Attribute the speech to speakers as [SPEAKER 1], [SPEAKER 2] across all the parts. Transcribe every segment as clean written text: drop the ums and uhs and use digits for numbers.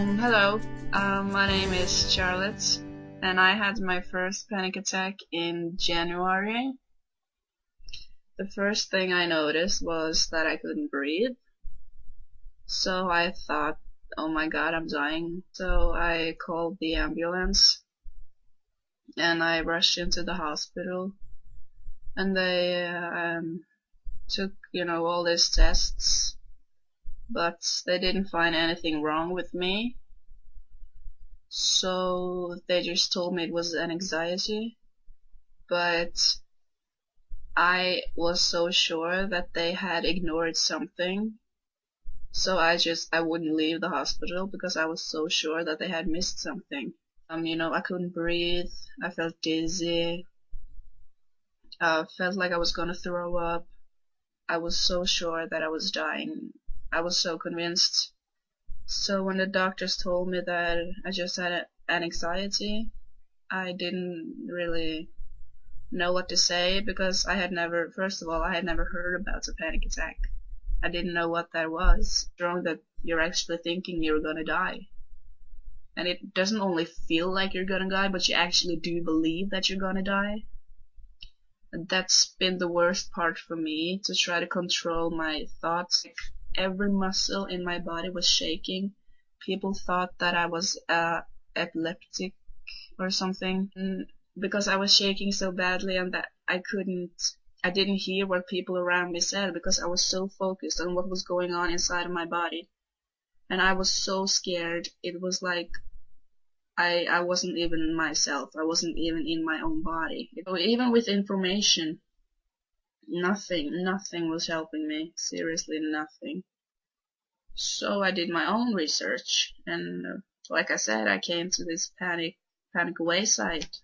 [SPEAKER 1] Hello, my name is Charlotte, and I had my first panic attack in January. The first thing I noticed was that I couldn't breathe, so I thought, oh my god, I'm dying. So I called the ambulance, and I rushed into the hospital, and they took, all these tests, but they didn't find anything wrong with me. So they just told me it was an anxiety, but I was so sure that they had ignored something. So I wouldn't leave the hospital because I was so sure that they had missed something. I couldn't breathe. I felt dizzy. Felt like I was gonna throw up. I was so sure that I was dying. I was so convinced. So when the doctors told me that I just had an anxiety, I didn't really know what to say because first of all, I had never heard about a panic attack. I didn't know what that was. Wrong that you're actually thinking you're gonna die. And it doesn't only feel like you're gonna die, but you actually do believe that you're gonna die. And that's been the worst part for me, to try to control my thoughts. Every muscle in my body was shaking. People thought that I was epileptic or something, because I was shaking so badly and that I didn't hear what people around me said because I was so focused on what was going on inside of my body. And I was so scared. It was like I wasn't even myself. I wasn't even in my own body. Even with information, nothing was helping me. Seriously, nothing. So I did my own research, and like I said, I came to this Panic Away site,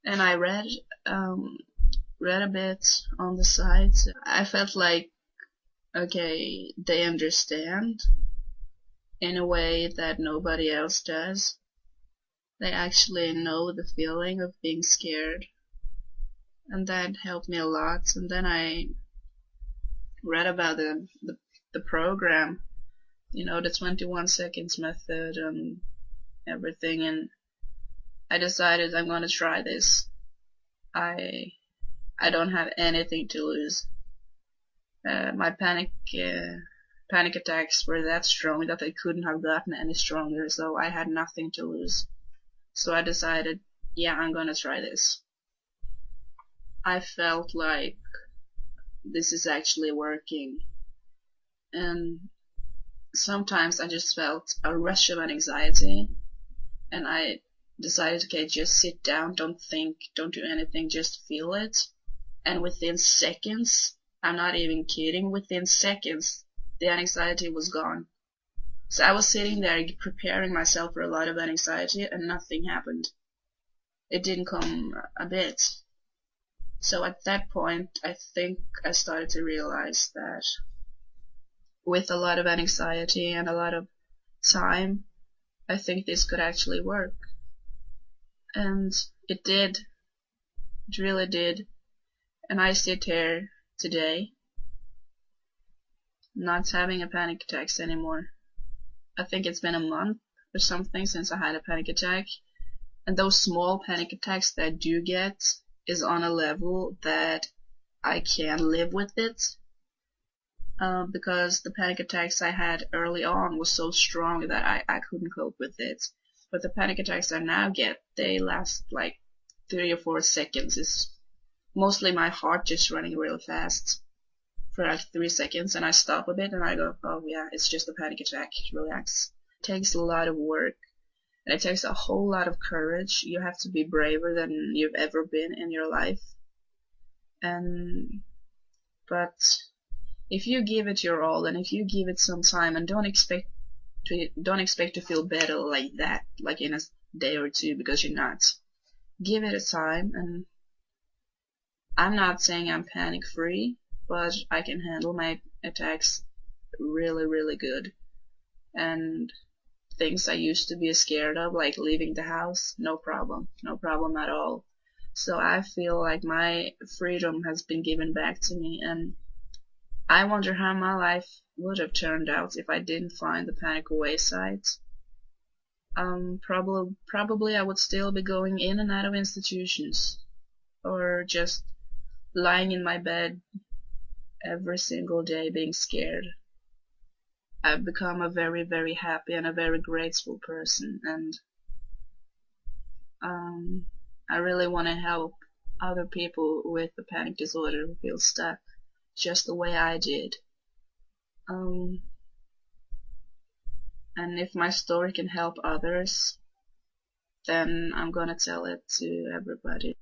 [SPEAKER 1] and I read a bit on the site. I felt like, okay, they understand in a way that nobody else does. They actually know the feeling of being scared, and that helped me a lot. And then I read about the program, the 21 seconds method and everything, and I decided I'm gonna try this. I don't have anything to lose. My panic attacks were that strong that they couldn't have gotten any stronger, so I had nothing to lose. So I decided, yeah, I'm gonna try this. I felt like this is actually working, and sometimes I just felt a rush of anxiety, and I decided, okay, just sit down, don't think, don't do anything, just feel it. And within seconds, I'm not even kidding, within seconds, the anxiety was gone. So I was sitting there preparing myself for a lot of anxiety, and nothing happened. It didn't come a bit. So at that point, I think I started to realize that with a lot of anxiety and a lot of time, I think this could actually work. And it did. It really did. And I sit here today, not having a panic attacks anymore. I think it's been a month or something since I had a panic attack. And those small panic attacks that I do get is on a level that I can live with it. Because the panic attacks I had early on was so strong that I couldn't cope with it. But the panic attacks I now get, they last like 3 or 4 seconds. It's mostly my heart just running real fast for like 3 seconds, and I stop a bit and I go, oh yeah, it's just a panic attack, relax. It takes a lot of work, and it takes a whole lot of courage. You have to be braver than you've ever been in your life. But if you give it your all, and if you give it some time, and don't expect to feel better like that, like in a day or two, because you're not. Give it a time, and I'm not saying I'm panic free, but I can handle my attacks really, really good. And things I used to be scared of, like leaving the house, no problem at all. So I feel like my freedom has been given back to me, and I wonder how my life would have turned out if I didn't find the Panic Away site. Probably I would still be going in and out of institutions, or just lying in my bed every single day being scared. I've become a very, very happy and a very grateful person, and I really want to help other people with the panic disorder who feel stuck just the way I did. And if my story can help others, then I'm gonna tell it to everybody.